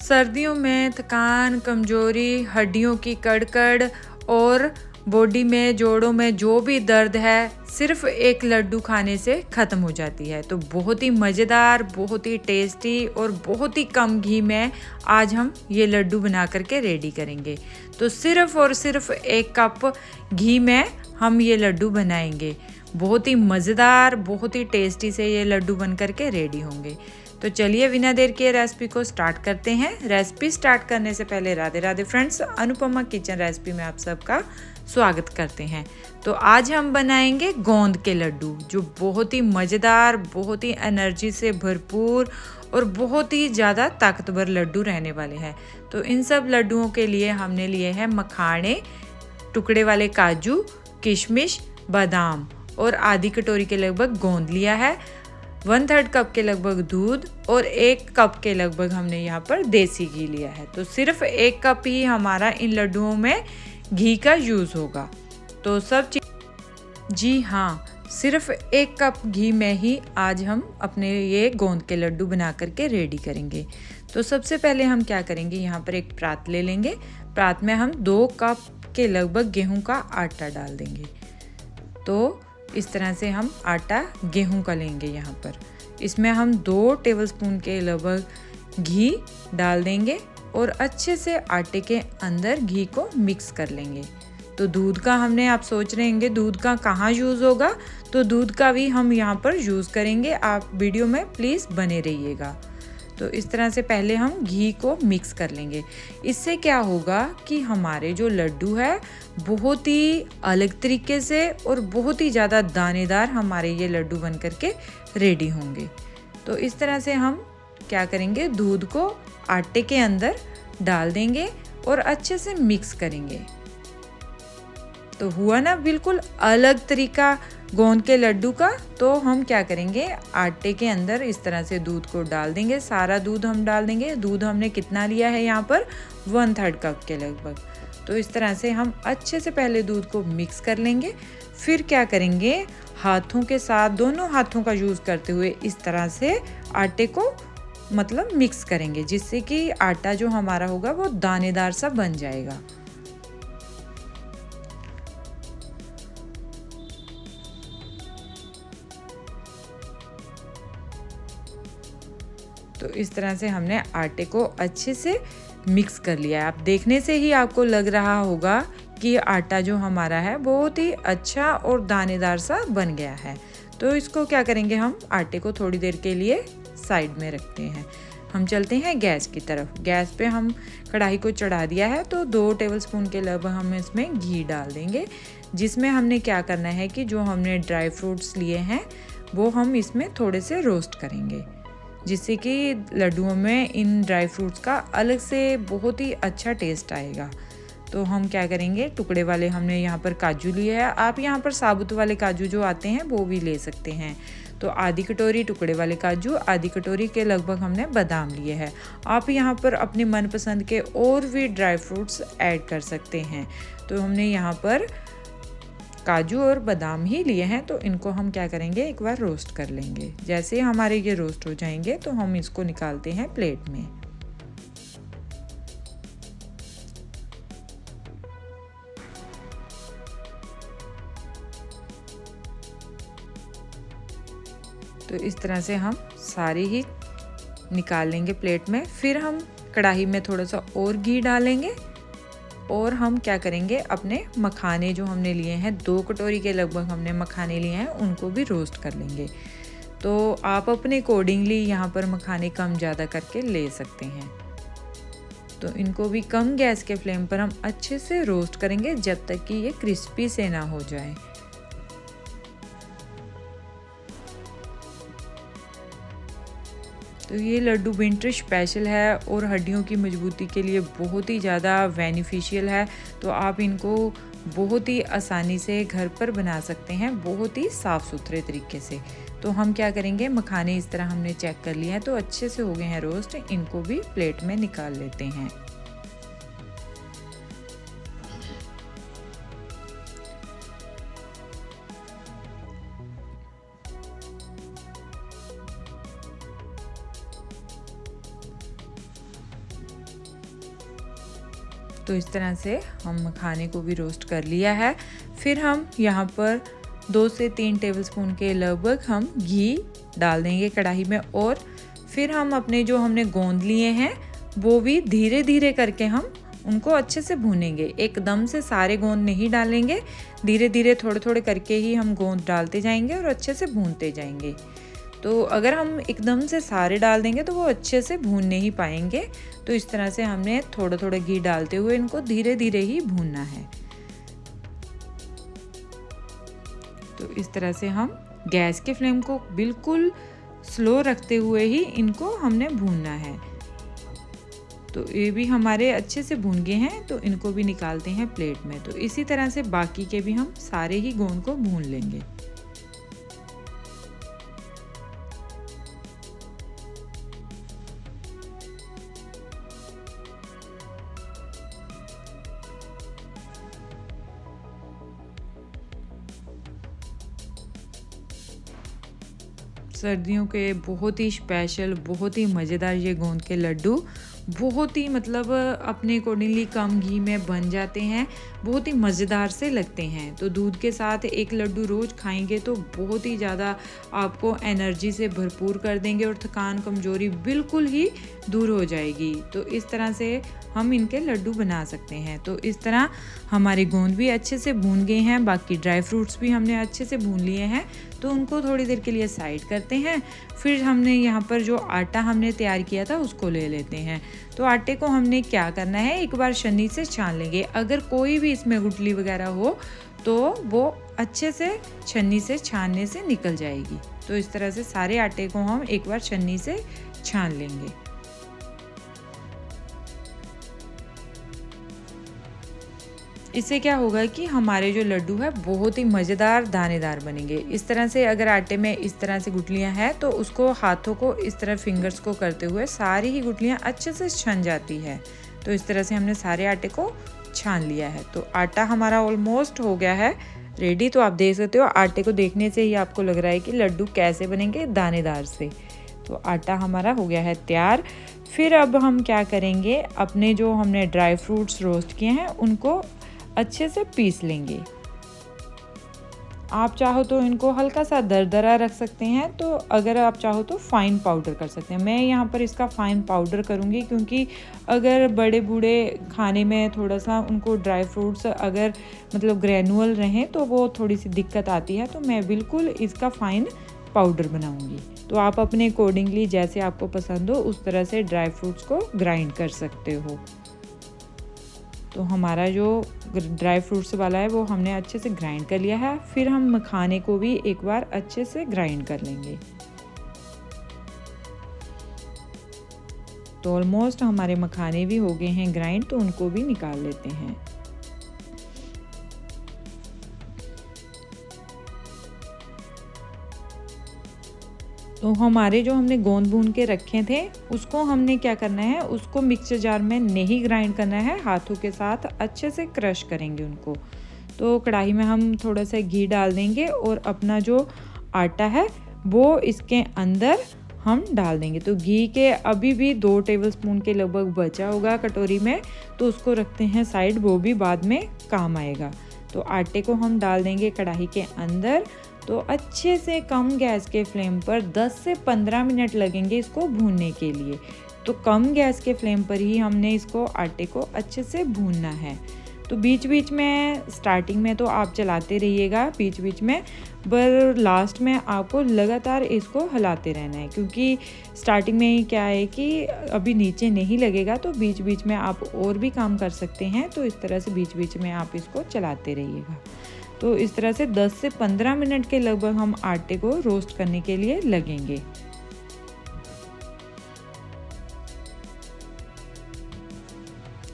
सर्दियों में थकान, कमजोरी, हड्डियों की कड़कड़ और बॉडी में, जोड़ों में जो भी दर्द है, सिर्फ एक लड्डू खाने से ख़त्म हो जाती है। तो बहुत ही मज़ेदार, बहुत ही टेस्टी और बहुत ही कम घी में आज हम ये लड्डू बना करके रेडी करेंगे। तो सिर्फ और सिर्फ 1 कप घी में हम ये लड्डू बनाएंगे। बहुत ही मज़ेदार, बहुत ही टेस्टी से ये लड्डू बन करके रेडी होंगे। तो चलिए बिना देर किए रेसिपी को स्टार्ट करते हैं। रेसिपी स्टार्ट करने से पहले Radhe Radhe friends, Anupama kitchen recipe में आप सबका स्वागत करते हैं। तो आज हम बनाएंगे गोंद के लड्डू, जो बहुत ही मज़ेदार, बहुत ही एनर्जी से भरपूर और बहुत ही ज़्यादा ताकतवर लड्डू रहने वाले हैं। तो इन सब लड्डुओं के लिए हमने लिए हैं मखाने, टुकड़े वाले काजू, किशमिश, बादाम और आधी कटोरी के लगभग गोंद लिया है। 1/3 कप के लगभग दूध और 1 कप के लगभग हमने यहाँ पर देसी घी लिया है। तो सिर्फ 1 कप ही हमारा इन लड्डुओं में घी का यूज़ होगा। तो सब चीज़, जी हाँ, सिर्फ 1 कप घी में ही आज हम अपने ये गोंद के लड्डू बना करके रेडी करेंगे। तो सबसे पहले हम क्या करेंगे, यहाँ पर एक परात ले लेंगे। परात में हम 2 कप के लगभग गेहूं का आटा डाल देंगे। तो इस तरह से हम आटा गेहूं का लेंगे। यहाँ पर इसमें हम 2 टेबलस्पून के लगभग घी डाल देंगे और अच्छे से आटे के अंदर घी को मिक्स कर लेंगे। तो दूध का हमने, आप सोच रहे होंगे दूध का कहाँ यूज़ होगा, तो दूध का भी हम यहाँ पर यूज़ करेंगे। आप वीडियो में प्लीज़ बने रहिएगा। तो इस तरह से पहले हम घी को मिक्स कर लेंगे। इससे क्या होगा कि हमारे जो लड्डू है बहुत ही अलग तरीके से और बहुत ही ज़्यादा दानेदार हमारे ये लड्डू बन करके रेडी होंगे। तो इस तरह से हम क्या करेंगे, दूध को आटे के अंदर डाल देंगे और अच्छे से मिक्स करेंगे। तो हुआ ना बिल्कुल अलग तरीका गोंद के लड्डू का। तो हम क्या करेंगे, आटे के अंदर इस तरह से दूध को डाल देंगे। सारा दूध हम डाल देंगे। दूध हमने कितना लिया है यहाँ पर, 1/3 कप के लगभग। तो इस तरह से हम अच्छे से पहले दूध को मिक्स कर लेंगे। फिर क्या करेंगे, हाथों के साथ, दोनों हाथों का यूज़ करते हुए इस तरह से आटे को मतलब मिक्स करेंगे, जिससे कि आटा जो हमारा होगा वो दानेदार सा बन जाएगा। तो इस तरह से हमने आटे को अच्छे से मिक्स कर लिया है। आप देखने से ही आपको लग रहा होगा कि आटा जो हमारा है बहुत ही अच्छा और दानेदार सा बन गया है। तो इसको क्या करेंगे, हम आटे को थोड़ी देर के लिए साइड में रखते हैं। हम चलते हैं गैस की तरफ। गैस पे हम कढ़ाई को चढ़ा दिया है। तो 2 टेबलस्पून के लगभग हम इसमें घी डाल देंगे, जिसमें हमने क्या करना है कि जो हमने ड्राई फ्रूट्स लिए हैं वो हम इसमें थोड़े से रोस्ट करेंगे, जिससे कि लड्डुओं में इन ड्राई फ्रूट्स का अलग से बहुत ही अच्छा टेस्ट आएगा। तो हम क्या करेंगे, टुकड़े वाले हमने यहाँ पर काजू लिए हैं। आप यहाँ पर साबुत वाले काजू जो आते हैं वो भी ले सकते हैं। तो आधी कटोरी टुकड़े वाले काजू, आधी कटोरी के लगभग हमने बादाम लिए हैं। आप यहाँ पर अपने मनपसंद के और भी ड्राई फ्रूट्स ऐड कर सकते हैं। तो हमने यहाँ पर काजू और बादाम ही लिए हैं। तो इनको हम क्या करेंगे, एक बार रोस्ट कर लेंगे। जैसे हमारे ये रोस्ट हो जाएंगे तो हम इसको निकालते हैं प्लेट में। तो इस तरह से हम सारे ही निकाल लेंगे प्लेट में। फिर हम कढ़ाई में थोड़ा सा और घी डालेंगे और हम क्या करेंगे, अपने मखाने जो हमने लिए हैं, 2 कटोरी के लगभग हमने मखाने लिए हैं, उनको भी रोस्ट कर लेंगे। तो आप अपने अकॉर्डिंगली यहाँ पर मखाने कम ज़्यादा करके ले सकते हैं। तो इनको भी कम गैस के फ्लेम पर हम अच्छे से रोस्ट करेंगे जब तक कि ये क्रिस्पी से ना हो जाए। तो ये लड्डू विंटर स्पेशल है और हड्डियों की मजबूती के लिए बहुत ही ज़्यादा बेनिफिशियल है। तो आप इनको बहुत ही आसानी से घर पर बना सकते हैं, बहुत ही साफ़ सुथरे तरीके से। तो हम क्या करेंगे, मखाने इस तरह हमने चेक कर लिए हैं तो अच्छे से हो गए हैं रोस्ट। इनको भी प्लेट में निकाल लेते हैं। तो इस तरह से हम मखाने को भी रोस्ट कर लिया है। फिर हम यहाँ पर 2 से 3 टेबलस्पून के लगभग हम घी डाल देंगे कढ़ाई में, और फिर हम अपने जो हमने गोंद लिए हैं वो भी धीरे धीरे करके हम उनको अच्छे से भूनेंगे। एकदम से सारे गोंद नहीं डालेंगे, धीरे धीरे थोड़े थोड़े करके ही हम गोंद डालते जाएंगे और अच्छे से भूनते जाएंगे। तो अगर हम एकदम से सारे डाल देंगे तो वो अच्छे से भून नहीं पाएंगे। तो इस तरह से हमने थोड़ा थोड़ा घी डालते हुए इनको धीरे धीरे ही भूनना है। तो इस तरह से हम गैस के फ्लेम को बिल्कुल स्लो रखते हुए ही इनको हमने भूनना है। तो ये भी हमारे अच्छे से भून गए हैं, तो इनको भी निकालते हैं प्लेट में। तो इसी तरह से बाकी के भी हम सारे ही गोंद को भून लेंगे। सर्दियों के बहुत ही स्पेशल, बहुत ही मज़ेदार ये गोंद के लड्डू बहुत ही मतलब अपने अकॉर्डिंगली कम घी में बन जाते हैं, बहुत ही मज़ेदार से लगते हैं। तो दूध के साथ एक लड्डू रोज़ खाएंगे तो बहुत ही ज़्यादा आपको एनर्जी से भरपूर कर देंगे और थकान कमज़ोरी बिल्कुल ही दूर हो जाएगी। तो इस तरह से हम इनके लड्डू बना सकते हैं। तो इस तरह हमारे गोंद भी अच्छे से भून गए हैं, बाकी ड्राई फ्रूट्स भी हमने अच्छे से भून लिए हैं। तो उनको थोड़ी देर के लिए साइड करते हैं। फिर हमने यहाँ पर जो आटा हमने तैयार किया था उसको ले लेते हैं। तो आटे को हमने क्या करना है, एक बार छन्नी से छान लेंगे। अगर कोई भी इसमें गुठली वगैरह हो तो वो अच्छे से छन्नी से छानने से निकल जाएगी। तो इस तरह से सारे आटे को हम एक बार छन्नी से छान लेंगे। इससे क्या होगा कि हमारे जो लड्डू है बहुत ही मज़ेदार दानेदार बनेंगे। इस तरह से अगर आटे में इस तरह से गुठलियाँ हैं तो उसको हाथों को इस तरह फिंगर्स को करते हुए सारी ही गुठलियाँ अच्छे से छन जाती है। तो इस तरह से हमने सारे आटे को छान लिया है। तो आटा हमारा ऑलमोस्ट हो गया है रेडी। तो आप देख सकते हो, आटे को देखने से ही आपको लग रहा है कि लड्डू कैसे बनेंगे, दानेदार से। तो आटा हमारा हो गया है तैयार। फिर अब हम क्या करेंगे, अपने जो हमने ड्राई फ्रूट्स रोस्ट किए हैं उनको अच्छे से पीस लेंगे। आप चाहो तो इनको हल्का सा दरदरा रख सकते हैं, तो अगर आप चाहो तो फाइन पाउडर कर सकते हैं। मैं यहाँ पर इसका फाइन पाउडर करूँगी क्योंकि अगर बड़े बूढ़े खाने में थोड़ा सा उनको ड्राई फ्रूट्स अगर मतलब ग्रैनुअल रहें तो वो थोड़ी सी दिक्कत आती है। तो मैं बिल्कुल इसका फाइन पाउडर बनाऊँगी। तो आप अपने अकॉर्डिंगली जैसे आपको पसंद हो उस तरह से ड्राई फ्रूट्स को ग्राइंड कर सकते हो। तो हमारा जो ड्राई फ्रूट्स वाला है वो हमने अच्छे से ग्राइंड कर लिया है। फिर हम मखाने को भी एक बार अच्छे से ग्राइंड कर लेंगे। तो ऑलमोस्ट हमारे मखाने भी हो गए हैं ग्राइंड, तो उनको भी निकाल लेते हैं। तो हमारे जो हमने गोंद भून के रखे थे उसको हमने क्या करना है, उसको मिक्सर जार में नहीं ग्राइंड करना है, हाथों के साथ अच्छे से क्रश करेंगे उनको। तो कढ़ाई में हम थोड़ा सा घी डाल देंगे और अपना जो आटा है वो इसके अंदर हम डाल देंगे। तो घी के अभी भी 2 टेबलस्पून के लगभग बचा होगा कटोरी में, तो उसको रखते हैं साइड, वो भी बाद में काम आएगा। तो आटे को हम डाल देंगे कढ़ाई के अंदर। तो अच्छे से कम गैस के फ्लेम पर 10 से 15 मिनट लगेंगे इसको भूनने के लिए। तो कम गैस के फ्लेम पर ही हमने इसको आटे को अच्छे से भूनना है। तो बीच बीच में स्टार्टिंग में तो आप चलाते रहिएगा बीच बीच में, पर लास्ट में आपको लगातार इसको हिलाते रहना है, क्योंकि स्टार्टिंग में ही क्या है कि अभी नीचे नहीं लगेगा। तो बीच बीच में आप और भी काम कर सकते हैं। तो इस तरह से बीच बीच में आप इसको चलाते रहिएगा। तो इस तरह से 10 से 15 मिनट के लगभग हम आटे को रोस्ट करने के लिए लगेंगे।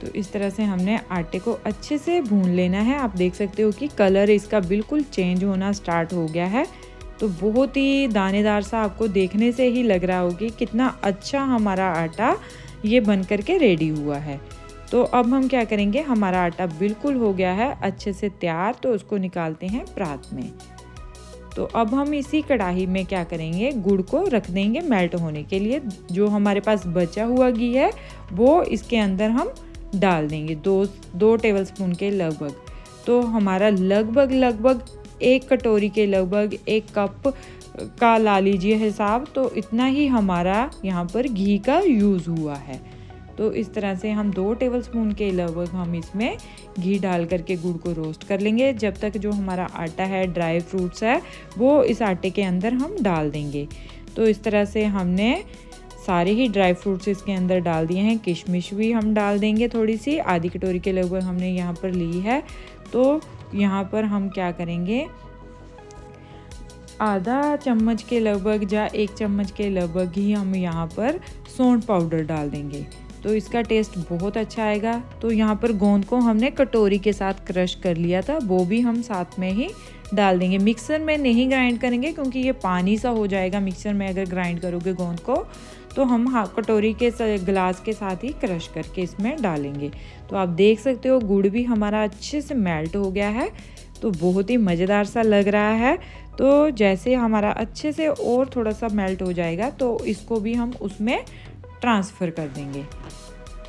तो इस तरह से हमने आटे को अच्छे से भून लेना है। आप देख सकते हो कि कलर इसका बिल्कुल चेंज होना स्टार्ट हो गया है। तो बहुत ही दानेदार सा आपको देखने से ही लग रहा होगा कितना अच्छा हमारा आटा ये बन करके रेडी हुआ है। तो अब हम क्या करेंगे, हमारा आटा बिल्कुल हो गया है अच्छे से तैयार। तो उसको निकालते हैं परात में। तो अब हम इसी कढ़ाई में क्या करेंगे, गुड़ को रख देंगे मेल्ट होने के लिए। जो हमारे पास बचा हुआ घी है वो इसके अंदर हम डाल देंगे, 2 टेबलस्पून के लगभग। तो हमारा लगभग 1 कटोरी के लगभग 1 कप का ला लीजिए हिसाब, तो इतना ही हमारा यहाँ पर घी का यूज़ हुआ है। तो इस तरह से हम 2 टेबलस्पून के लगभग हम इसमें घी डाल करके गुड़ को रोस्ट कर लेंगे, जब तक जो हमारा आटा है, ड्राई फ्रूट्स है, वो इस आटे के अंदर हम डाल देंगे। तो इस तरह से हमने सारे ही ड्राई फ्रूट्स इसके अंदर डाल दिए हैं। किशमिश भी हम डाल देंगे थोड़ी सी, आधी कटोरी के लगभग हमने यहाँ पर ली है। तो यहाँ पर हम क्या करेंगे, आधा चम्मच के लगभग या 1 चम्मच के लगभग ही हम यहाँ पर सौंठ पाउडर डाल देंगे, तो इसका टेस्ट बहुत अच्छा आएगा। तो यहाँ पर गोंद को हमने कटोरी के साथ क्रश कर लिया था, वो भी हम साथ में ही डाल देंगे। मिक्सर में नहीं ग्राइंड करेंगे क्योंकि ये पानी सा हो जाएगा मिक्सर में अगर ग्राइंड करोगे गोंद को, तो हम कटोरी के ग्लास के साथ ही क्रश करके इसमें डालेंगे। तो आप देख सकते हो गुड़ भी हमारा अच्छे से मेल्ट हो गया है, तो बहुत ही मज़ेदार सा लग रहा है। तो जैसे हमारा अच्छे से और थोड़ा सा मेल्ट हो जाएगा तो इसको भी हम उसमें ट्रांसफ़र कर देंगे।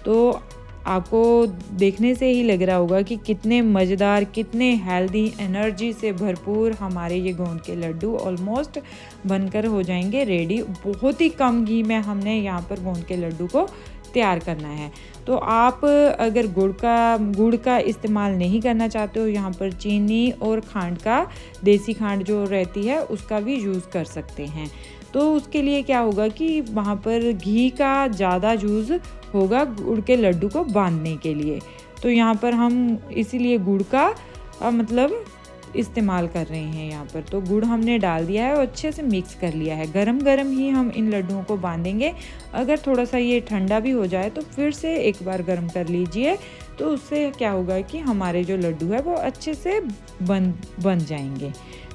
तो आपको देखने से ही लग रहा होगा कि कितने मज़ेदार, कितने हेल्दी, एनर्जी से भरपूर हमारे ये गोंद के लड्डू ऑलमोस्ट बनकर हो जाएंगे रेडी। बहुत ही कम घी में हमने यहाँ पर गोंद के लड्डू को तैयार करना है। तो आप अगर गुड़ का इस्तेमाल नहीं करना चाहते हो, यहाँ पर चीनी और खांड का, देसी खांड जो रहती है उसका भी यूज़ कर सकते हैं। तो उसके लिए क्या होगा कि वहाँ पर घी का ज़्यादा यूज़ होगा गुड़ के लड्डू को बांधने के लिए। तो यहाँ पर हम इसीलिए गुड़ का मतलब इस्तेमाल कर रहे हैं यहाँ पर। तो गुड़ हमने डाल दिया है और अच्छे से मिक्स कर लिया है। गरम गरम ही हम इन लड्डुओं को बांधेंगे। अगर थोड़ा सा ये ठंडा भी हो जाए तो फिर से एक बार गरम कर लीजिए, तो उससे क्या होगा कि हमारे जो लड्डू है वो अच्छे से बन जाएंगे।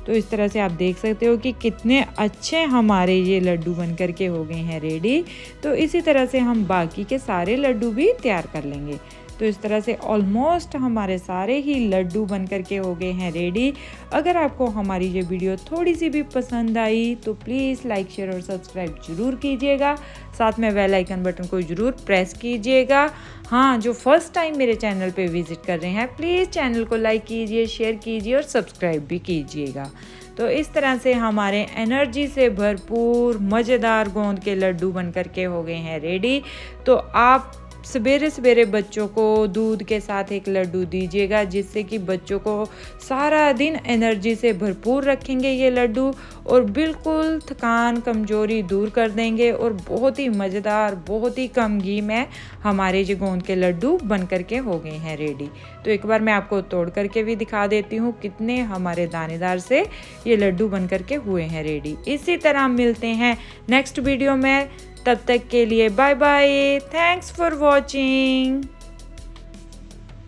तो इस तरह से आप देख सकते हो कि कितने अच्छे हमारे ये लड्डू बन कर के हो गए हैं रेडी। तो इसी तरह से हम बाकी के सारे लड्डू भी तैयार कर लेंगे। तो इस तरह से ऑलमोस्ट हमारे सारे ही लड्डू बन कर के हो गए हैं रेडी। अगर आपको हमारी ये वीडियो थोड़ी सी भी पसंद आई तो प्लीज़ लाइक, शेयर और सब्सक्राइब ज़रूर कीजिएगा। साथ में बेल आइकन बटन को ज़रूर प्रेस कीजिएगा। हाँ, जो फर्स्ट टाइम मेरे चैनल पे विज़िट कर रहे हैं प्लीज़ चैनल को लाइक कीजिए, शेयर कीजिए और सब्सक्राइब भी कीजिएगा। तो इस तरह से हमारे एनर्जी से भरपूर मज़ेदार गोंद के लड्डू बन कर के हो गए हैं रेडी। तो आप सवेरे सवेरे बच्चों को दूध के साथ एक लड्डू दीजिएगा, जिससे कि बच्चों को सारा दिन एनर्जी से भरपूर रखेंगे ये लड्डू, और बिल्कुल थकान, कमज़ोरी दूर कर देंगे। और बहुत ही मज़ेदार, बहुत ही कम घी में हमारे जो गोंद के लड्डू बन कर के हो गए हैं रेडी। तो एक बार मैं आपको तोड़ करके भी दिखा देती हूँ कितने हमारे दानेदार से ये लड्डू बन कर के हुए हैं रेडी। इसी तरह मिलते हैं नेक्स्ट वीडियो में, तब तक के लिए bye bye. Thanks for watching.